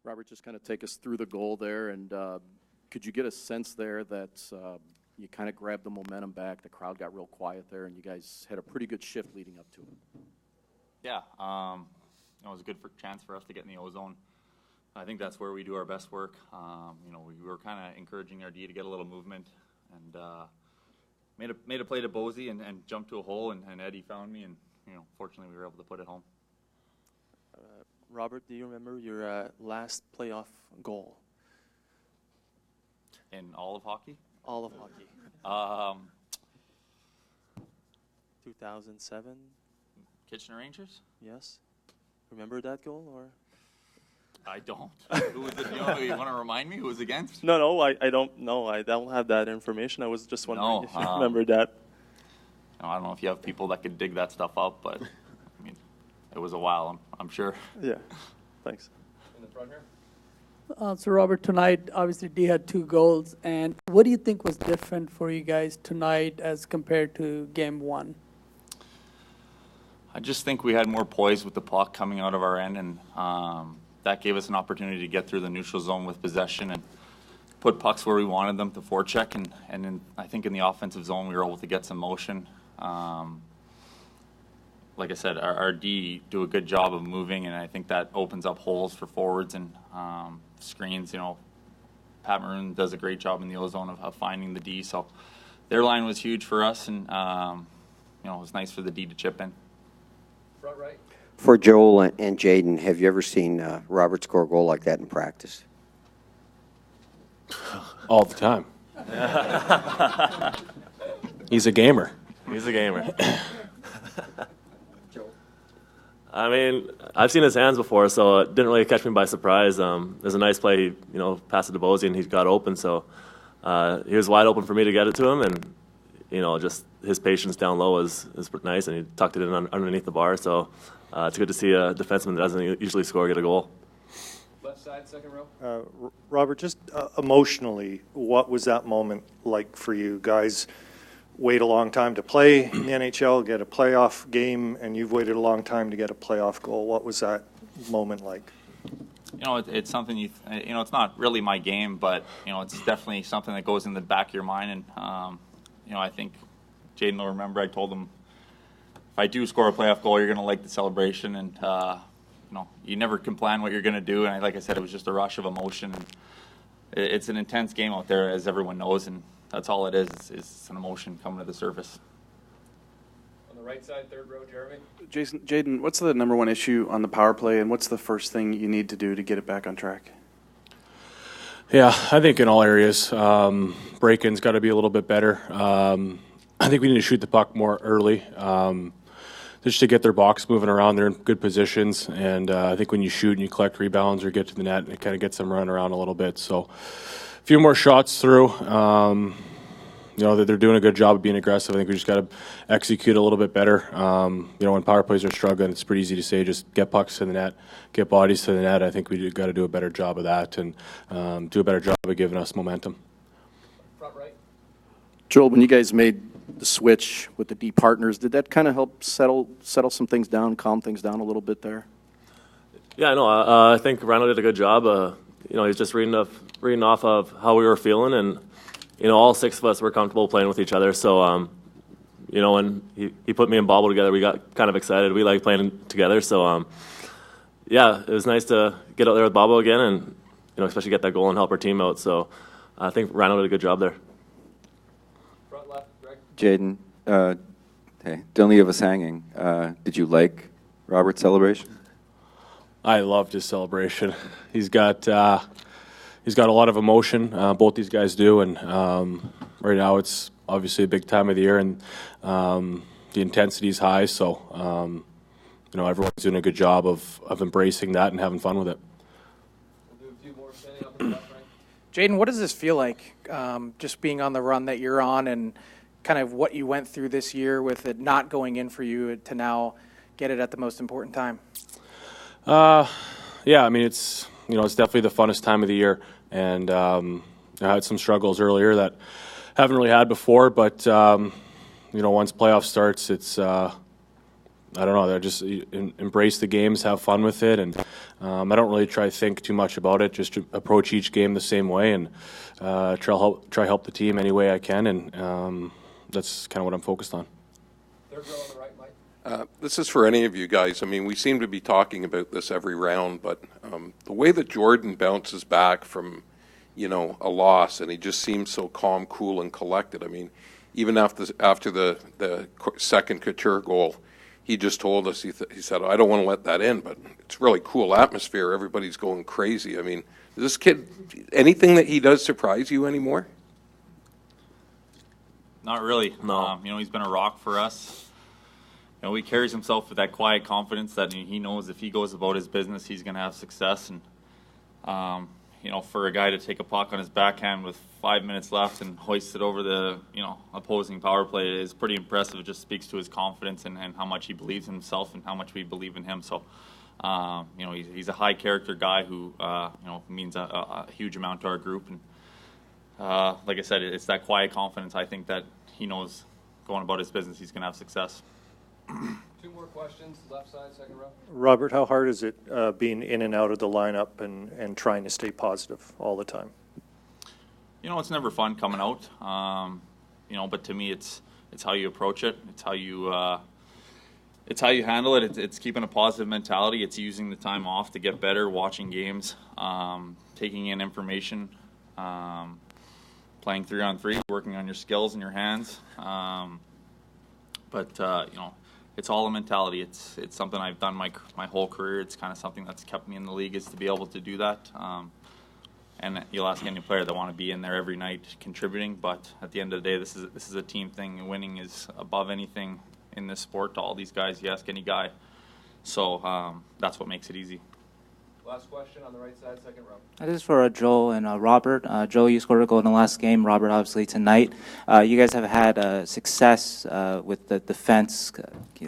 Robert, just kind of take us through the goal there, and could you get a sense there that you kind of grabbed the momentum back, the crowd got real quiet there, and you guys had a pretty good shift leading up to it? Yeah, it was a good chance for us to get in the O-zone. I think that's where we do our best work. We were kind of encouraging our D to get a little movement, and made a play to Bosey and jumped to a hole, and Eddie found me, and fortunately we were able to put it home. Robert, do you remember your last playoff goal? In all of hockey? All of hockey. 2007? Kitchener Rangers? Yes. Remember that goal, or? I don't. Who was it? You want to remind me who was against? No, I don't know. I don't have that information. I was just wondering if you remember that. I don't know if you have people that could dig that stuff up, but I mean, it was a while, I'm sure. Yeah, thanks. In the front here? So Robert, tonight obviously D had 2 goals, and what do you think was different for you guys tonight as compared to game 1? I just think we had more poise with the puck coming out of our end, and that gave us an opportunity to get through the neutral zone with possession and put pucks where we wanted them to forecheck, and then I think in the offensive zone we were able to get some motion. Like I said, our D do a good job of moving, and I think that opens up holes for forwards and screens. Pat Maroon does a great job in the O-zone of finding the D, so their line was huge for us, and it was nice for the D to chip in. Front right. For Joel and Jaden, have you ever seen Robert score a goal like that in practice? All the time. He's a gamer. He's a gamer. I mean, I've seen his hands before, so it didn't really catch me by surprise. It was a nice play, passed it to Bosey, and he got open, so he was wide open for me to get it to him, and just his patience down low is nice, and he tucked it in underneath the bar, so it's good to see a defenseman that doesn't usually score get a goal. Left side, second row. Robert, just emotionally, what was that moment like for you guys? Wait a long time to play in the NHL, get a playoff game, and you've waited a long time to get a playoff goal. What was that moment like? It's something it's not really my game, but it's definitely something that goes in the back of your mind, and I think Jaden will remember I told him if I do score a playoff goal, you're going to like the celebration, and you never can plan what you're going to do, and like I said, it was just a rush of emotion, and it's an intense game out there, as everyone knows, and that's all it is. It's an emotion coming to the surface. On the right side, third row, Jeremy. Jaden, what's the number one issue on the power play, and what's the first thing you need to do to get it back on track? Yeah, I think in all areas, break-in's got to be a little bit better. I think we need to shoot the puck more early, just to get their box moving around. They're in good positions, and I think when you shoot and you collect rebounds or get to the net, it kind of gets them running around a little bit. So a few more shots through. They're doing a good job of being aggressive. I think we just got to execute a little bit better. When power plays are struggling, it's pretty easy to say just get pucks to the net, get bodies to the net. I think we got to do a better job of that and do a better job of giving us momentum. Front right. Joel, when you guys made the switch with the D partners, did that kind of help settle some things down, calm things down a little bit there? Yeah, I know. I think Rhino did a good job. He's just reading off of how we were feeling, and all 6 of us were comfortable playing with each other. So, when he put me and Bobble together, we got kind of excited. We like playing together. So, it was nice to get out there with Bobble again, and especially get that goal and help our team out. So, I think Rhino did a good job there. Front left, Greg. Jaden, hey, don't leave us hanging. Did you like Robert's celebration? I loved his celebration. He's got a lot of emotion. Both these guys do, and right now it's obviously a big time of the year, and the intensity is high. So, everyone's doing a good job of embracing that and having fun with it. We'll do a few more standing up in the left, Frank. Jaden, what does this feel like, just being on the run that you're on, and kind of what you went through this year with it not going in for you to now get it at the most important time? Yeah, I mean, it's definitely the funnest time of the year, and I had some struggles earlier that haven't really had before, but once playoff starts, it's I don't know, they're just embrace the games, have fun with it, and I don't really try to think too much about it, just to approach each game the same way and try help the team any way I can, and that's kind of what I'm focused on. Third row on the right, Mike. This is for any of you guys. I mean, we seem to be talking about this every round, but the way that Jordan bounces back from, a loss, and he just seems so calm, cool, and collected. I mean, even after the second Couture goal, he just told us, he said, I don't want to let that in, but it's really cool atmosphere. Everybody's going crazy. I mean, does this kid, anything that he does surprise you anymore? Not really. No. He's been a rock for us. He carries himself with that quiet confidence that he knows if he goes about his business, he's going to have success. And, for a guy to take a puck on his backhand with 5 minutes left and hoist it over the, opposing power play is pretty impressive. It just speaks to his confidence and how much he believes in himself and how much we believe in him. So, he's a high character guy who, means a huge amount to our group. And, like I said, it's that quiet confidence. I think that he knows going about his business, he's going to have success. 2 more questions, left side, second row. Robert, how hard is it being in and out of the lineup and trying to stay positive all the time? It's never fun coming out. But to me, it's how you approach it. It's how you handle it. It's keeping a positive mentality. It's using the time off to get better, watching games, taking in information, playing 3-on-3, working on your skills and your hands. It's all a mentality. It's something I've done my whole career. It's kind of something that's kept me in the league, is to be able to do that. And you'll ask any player that want to be in there every night contributing, but at the end of the day, this is a team thing, and winning is above anything in this sport to all these guys. You ask any guy. So that's what makes it easy. Last question on the right side, second row. This is for Joel and Robert. Joel, you scored a goal in the last game. Robert, obviously, tonight. You guys have had success with the defense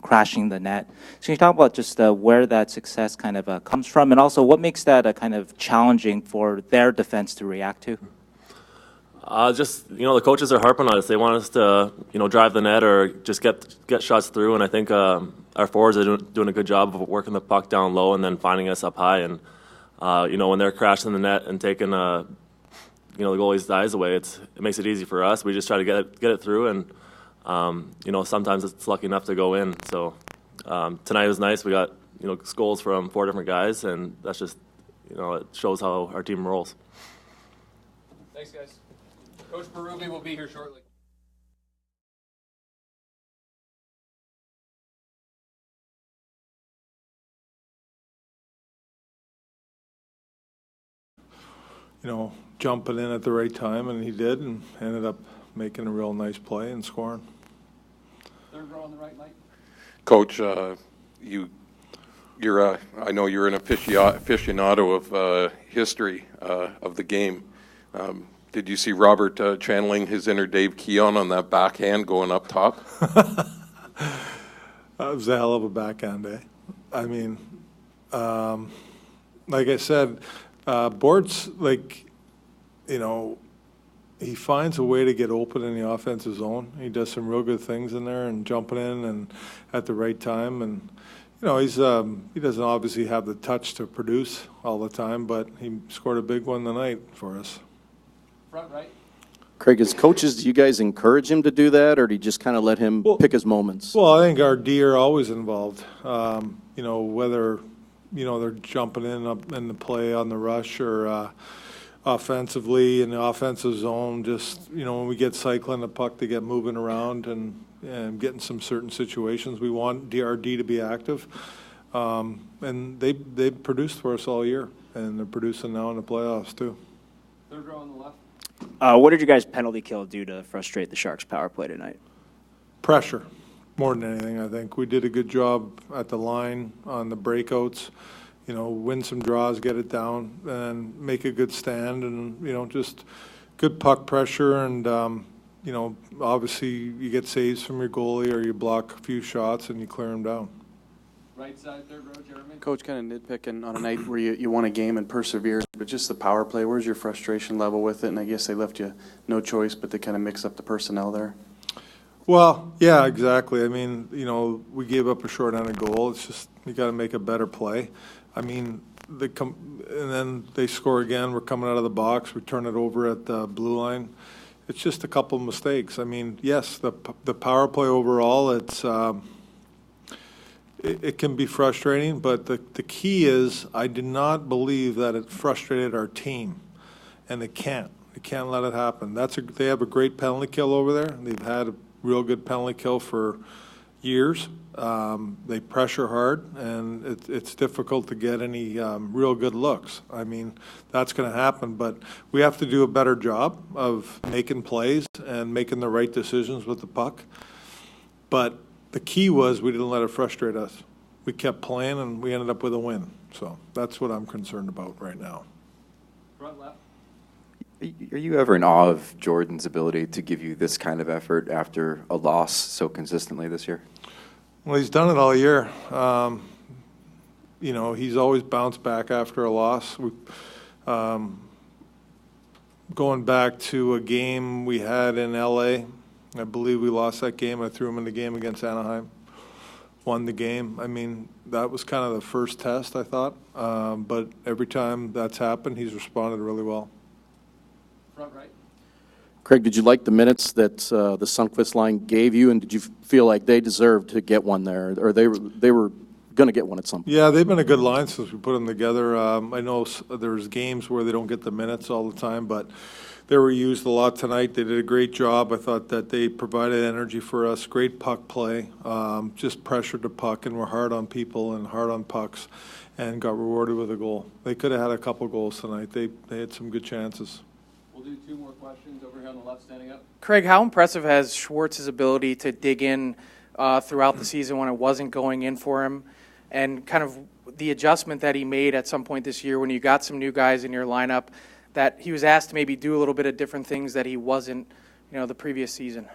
crashing the net. So can you talk about just where that success kind of comes from, and also what makes that kind of challenging for their defense to react to? The coaches are harping on us. They want us to, drive the net or just get shots through. And I think our forwards are doing a good job of working the puck down low and then finding us up high. And when they're crashing the net and taking the goalie's eyes away, it makes it easy for us. We just try to get it through, and sometimes it's lucky enough to go in. So tonight was nice. We got goals from 4 different guys, and that's just it shows how our team rolls. Thanks, guys. Coach Berube will be here shortly. Jumping in at the right time, and he did, and ended up making a real nice play and scoring. Third row on the right, Mike. Coach, you're I know you're an aficionado of history of the game. Did you see Robert channeling his inner Dave Keon on that backhand going up top? That was a hell of a backhand day. I mean, like I said, Bort's he finds a way to get open in the offensive zone. He does some real good things in there and jumping in and at the right time. And he doesn't obviously have the touch to produce all the time, but he scored a big one tonight for us. Front right. Craig, as coaches, do you guys encourage him to do that, or do you just kind of let him pick his moments? Well, I think our D are always involved. Whether they're jumping in up in the play on the rush or offensively in the offensive zone. Just when we get cycling the puck, to get moving around and getting some certain situations. We want DRD to be active, and they produced for us all year, and they're producing now in the playoffs too. Third row on the left. What did your guys' penalty kill do to frustrate the Sharks' power play tonight? Pressure, more than anything. I think we did a good job at the line on the breakouts. Win some draws, get it down, and make a good stand, and just good puck pressure. And obviously you get saves from your goalie, or you block a few shots and you clear them down. Right side, third row, Jeremy. Coach, kind of nitpicking on a night where you won a game and persevered, but just the power play, where's your frustration level with it? And I guess they left you no choice but to kind of mix up the personnel there. Well, yeah, exactly. I mean, we gave up a short-handed goal. It's just you got to make a better play. I mean, and then they score again. We're coming out of the box. We turn it over at the blue line. It's just a couple of mistakes. I mean, yes, the power play overall, it can be frustrating, but the key is I did not believe that it frustrated our team, and they can't. They can't let it happen. They have a great penalty kill over there. They've had a real good penalty kill for years. They pressure hard, and it's difficult to get any real good looks. I mean, that's going to happen, but we have to do a better job of making plays and making the right decisions with the puck. But the key was we didn't let it frustrate us. We kept playing, and we ended up with a win. So that's what I'm concerned about right now. Front left. Are you ever in awe of Jordan's ability to give you this kind of effort after a loss so consistently this year? Well, he's done it all year. You know, he's always bounced back after a loss. Going back to a game we had in L.A., I believe we lost that game. I threw him in the game against Anaheim, won the game. I mean, that was kind of the first test, I thought. But every time that's happened, he's responded really well. Front right. Craig, did you like the minutes that the Sundqvist line gave you, and did you feel like they deserved to get one there, or they were going to get one at some point? Yeah, they've been a good line since we put them together. I know there's games where they don't get the minutes all the time, but they were used a lot tonight. They did a great job. I thought that they provided energy for us, great puck play, just pressured the puck, and were hard on people and hard on pucks, and got rewarded with a goal. They could have had a couple goals tonight. They had some good chances. We'll do two more questions over here on the left, standing up. Craig, how impressive has Schwartz's ability to dig in throughout the season when it wasn't going in for him, and kind of the adjustment that he made at some point this year when you got some new guys in your lineup, that he was asked to maybe do a little bit of different things that he wasn't, the previous season?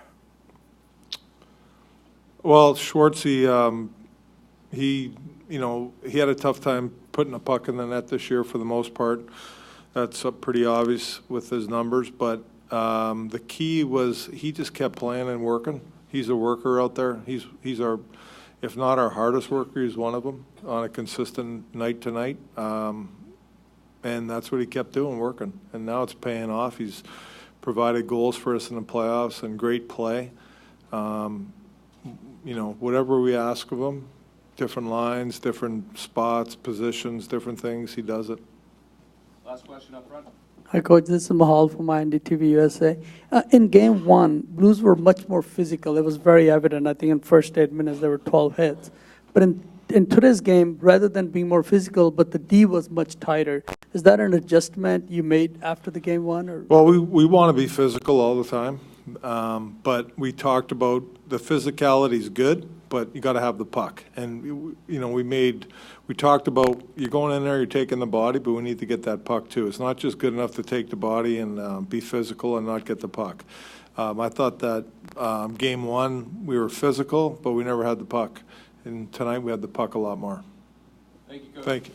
Well, Schwartzy, he had a tough time putting a puck in the net this year for the most part. That's pretty obvious with his numbers, but the key was he just kept playing and working. He's a worker out there. He's our, if not our hardest worker, he's one of them on a consistent night to night. And that's what he kept doing, working. And now it's paying off. He's provided goals for us in the playoffs and great play. Whatever we ask of him, different lines, different spots, positions, different things, he does it. Last question up front. Hi, Coach. This is Mahal from INDTV USA. In Game 1, Blues were much more physical. It was very evident. I think in first 8 minutes there were 12 hits. But in today's game, rather than being more physical, but the D was much tighter. Is that an adjustment you made after the Game 1? Or? Well, we want to be physical all the time. But we talked about the physicality is good, but you got to have the puck. And, we talked about you're going in there, you're taking the body, but we need to get that puck too. It's not just good enough to take the body and be physical and not get the puck. I thought that Game 1 we were physical, but we never had the puck. And tonight we had the puck a lot more. Thank you, Coach. Thank you.